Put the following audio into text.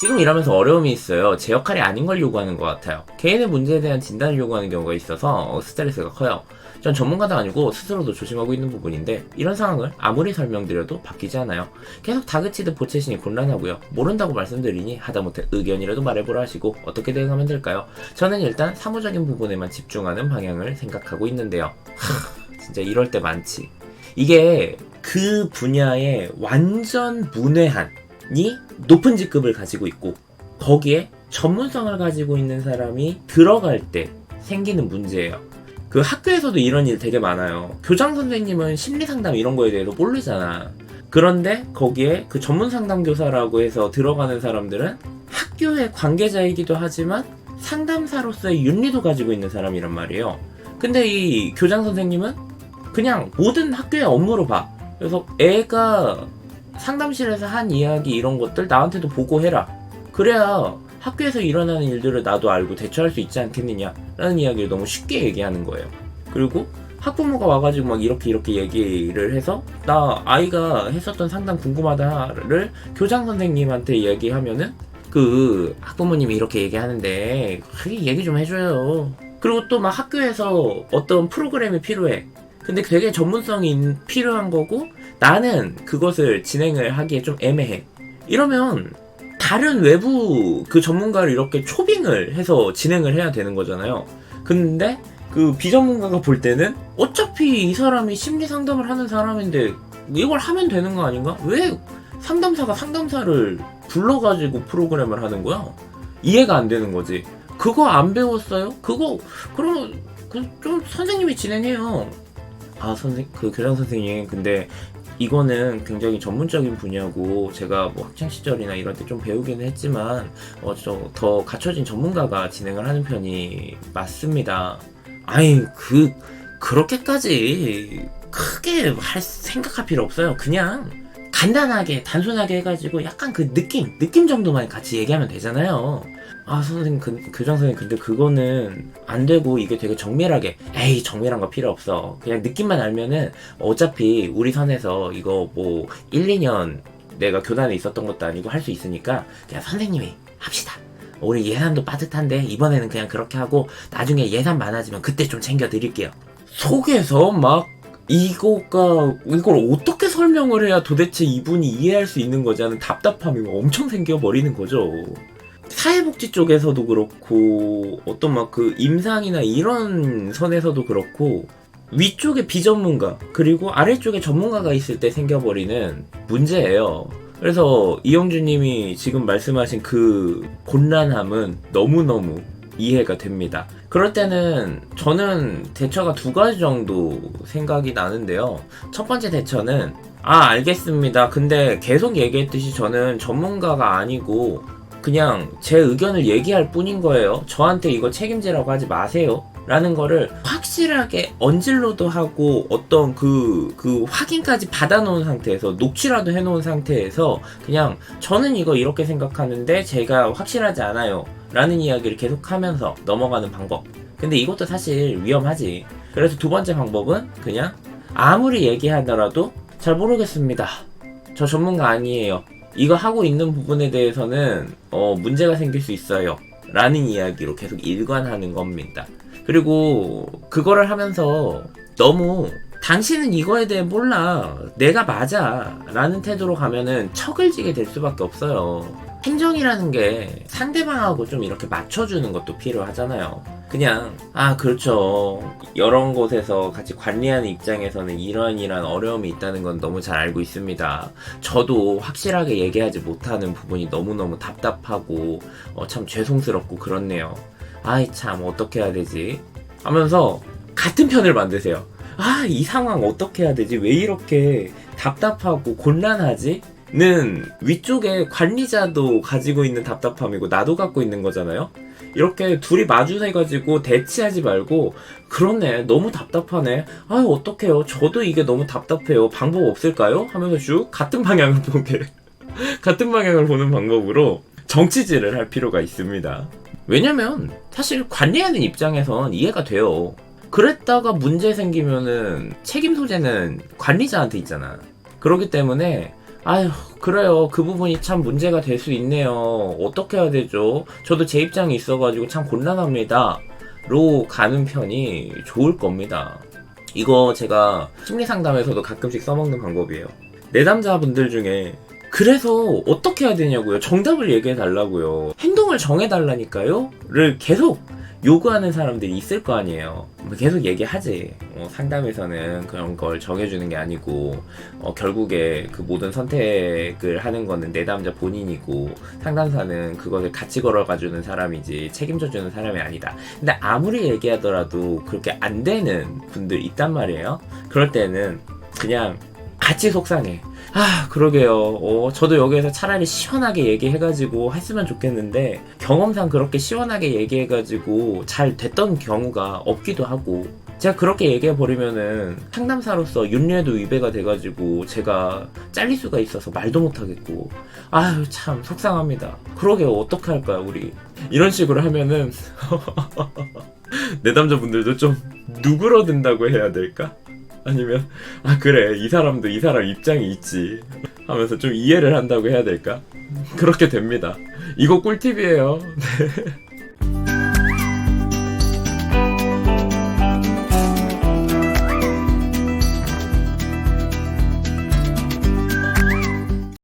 지금 일하면서 어려움이 있어요. 제 역할이 아닌 걸 요구하는 것 같아요. 개인의 문제에 대한 진단을 요구하는 경우가 있어서 스트레스가 커요. 전 전문가도 아니고 스스로도 조심하고 있는 부분인데 이런 상황을 아무리 설명드려도 바뀌지 않아요. 계속 다그치듯 보채시니 곤란하고요. 모른다고 말씀드리니 하다못해 의견이라도 말해보라 하시고 어떻게 대응하면 될까요? 저는 일단 사무적인 부분에만 집중하는 방향을 생각하고 있는데요. 진짜 이럴 때 많지. 이게 그 분야에 완전 문외한이 높은 직급을 가지고 있고 거기에 전문성을 가지고 있는 사람이 들어갈 때 생기는 문제예요. 그 학교에서도 이런 일 되게 많아요. 교장 선생님은 심리상담 이런 거에 대해서 모르잖아. 그런데 거기에 그 전문상담교사라고 해서 들어가는 사람들은 학교의 관계자이기도 하지만 상담사로서의 윤리도 가지고 있는 사람이란 말이에요. 근데 이 교장 선생님은 그냥 모든 학교의 업무로 봐. 그래서 애가 상담실에서 한 이야기 이런 것들 나한테도 보고해라. 그래야 학교에서 일어나는 일들을 나도 알고 대처할 수 있지 않겠느냐 라는 이야기를 너무 쉽게 얘기하는 거예요. 그리고 학부모가 와가지고 막 이렇게 얘기를 해서 나 아이가 했었던 상담 궁금하다를 교장 선생님한테 얘기하면은 그 학부모님이 이렇게 얘기하는데 그게 얘기 좀 해줘요. 그리고 또 막 학교에서 어떤 프로그램이 필요해. 근데 되게 전문성이 필요한 거고 나는 그것을 진행을 하기에 좀 애매해. 이러면 다른 외부 그 전문가를 이렇게 초빙을 해서 진행을 해야 되는 거잖아요. 근데 그 비전문가가 볼 때는 어차피 이 사람이 심리 상담을 하는 사람인데 이걸 하면 되는 거 아닌가? 왜 상담사가 상담사를 불러가지고 프로그램을 하는 거야? 이해가 안 되는 거지. 그거 안 배웠어요? 그러면 좀 선생님이 진행해요. 그 교장 선생님, 근데 이거는 굉장히 전문적인 분야고 제가 뭐 학창 시절이나 이런 때 좀 배우기는 했지만 좀 더 갖춰진 전문가가 진행을 하는 편이 맞습니다. 아니 그렇게까지 크게 생각할 필요 없어요. 그냥 간단하게 단순하게 해가지고 약간 그 느낌 정도만 같이 얘기하면 되잖아요. 선생님, 교장 선생님, 근데 그거는 안 되고 이게 되게 정밀하게, 에이, 정밀한 거 필요 없어. 그냥 느낌만 알면은 어차피 우리 선에서 이거 뭐 1, 2년 내가 교단에 있었던 것도 아니고 할 수 있으니까 그냥 선생님이 합시다. 우리 예산도 빠듯한데 이번에는 그냥 그렇게 하고 나중에 예산 많아지면 그때 좀 챙겨드릴게요. 속에서 막 이걸 어떻게 설명을 해야 도대체 이분이 이해할 수 있는 거지 하는 답답함이 엄청 생겨버리는 거죠. 사회복지 쪽에서도 그렇고 어떤 막 그 임상이나 이런 선에서도 그렇고 위쪽에 비전문가 그리고 아래쪽에 전문가가 있을 때 생겨버리는 문제예요. 그래서 이영주님이 지금 말씀하신 그 곤란함은 너무너무 이해가 됩니다. 그럴 때는 저는 대처가 두 가지 정도 생각이 나는데요. 첫 번째 대처는 알겠습니다. 근데 계속 얘기했듯이 저는 전문가가 아니고 그냥 제 의견을 얘기할 뿐인 거예요. 저한테 이거 책임지라고 하지 마세요. 라는 거를 확실하게 언질로도 하고 어떤 그 확인까지 받아놓은 상태에서 녹취라도 해놓은 상태에서 그냥 저는 이거 이렇게 생각하는데 제가 확실하지 않아요. 라는 이야기를 계속하면서 넘어가는 방법. 근데 이것도 사실 위험하지. 그래서 두 번째 방법은 그냥 아무리 얘기하더라도 잘 모르겠습니다. 저 전문가 아니에요. 이거 하고 있는 부분에 대해서는 문제가 생길 수 있어요. 라는 이야기로 계속 일관하는 겁니다. 그리고 그거를 하면서 너무 당신은 이거에 대해 몰라. 내가 맞아. 라는 태도로 가면은 척을 지게 될 수밖에 없어요. 행정이라는 게 상대방하고 좀 이렇게 맞춰주는 것도 필요하잖아요. 그냥 그렇죠. 여러 곳에서 같이 관리하는 입장에서는 이러한 어려움이 있다는 건 너무 잘 알고 있습니다. 저도 확실하게 얘기하지 못하는 부분이 너무너무 답답하고 참 죄송스럽고 그렇네요. 참 어떻게 해야 되지? 하면서 같은 편을 만드세요. 이 상황 어떻게 해야 되지? 왜 이렇게 답답하고 곤란하지? 는 위쪽에 관리자도 가지고 있는 답답함이고 나도 갖고 있는 거잖아요. 이렇게 둘이 마주해가지고 대치하지 말고 그렇네, 너무 답답하네, 어떡해요, 저도 이게 너무 답답해요, 방법 없을까요? 하면서 쭉 같은 방향을 보는 방법으로 정치질을 할 필요가 있습니다. 왜냐면 사실 관리하는 입장에선 이해가 돼요. 그랬다가 문제 생기면은 책임 소재는 관리자한테 있잖아. 그렇기 때문에 아휴, 그래요. 그 부분이 참 문제가 될 수 있네요. 어떻게 해야 되죠? 저도 제 입장이 있어가지고 참 곤란합니다. 로 가는 편이 좋을 겁니다. 이거 제가 심리 상담에서도 가끔씩 써먹는 방법이에요. 내담자분들 중에 그래서 어떻게 해야 되냐고요. 정답을 얘기해 달라고요. 행동을 정해 달라니까요. 를 계속 요구하는 사람들이 있을 거 아니에요. 계속 얘기하지. 상담에서는 그런 걸 정해주는 게 아니고 결국에 그 모든 선택을 하는 거는 내담자 본인이고 상담사는 그것을 같이 걸어가주는 사람이지 책임져주는 사람이 아니다. 근데 아무리 얘기하더라도 그렇게 안 되는 분들 있단 말이에요. 그럴 때는 그냥 같이 속상해. 아, 그러게요. 저도 여기에서 차라리 시원하게 얘기해가지고 했으면 좋겠는데, 경험상 그렇게 시원하게 얘기해가지고 잘 됐던 경우가 없기도 하고, 제가 그렇게 얘기해버리면은 상담사로서 윤리에도 위배가 돼가지고 제가 잘릴 수가 있어서 말도 못하겠고, 아유, 참 속상합니다. 그러게요. 어떻게 할까요, 우리? 이런 식으로 하면은, 내담자분들도 좀 누그러든다고 해야 될까? 아니면 그래 이 사람도 이 사람 입장이 있지 하면서 좀 이해를 한다고 해야 될까? 그렇게 됩니다. 이거 꿀팁이에요.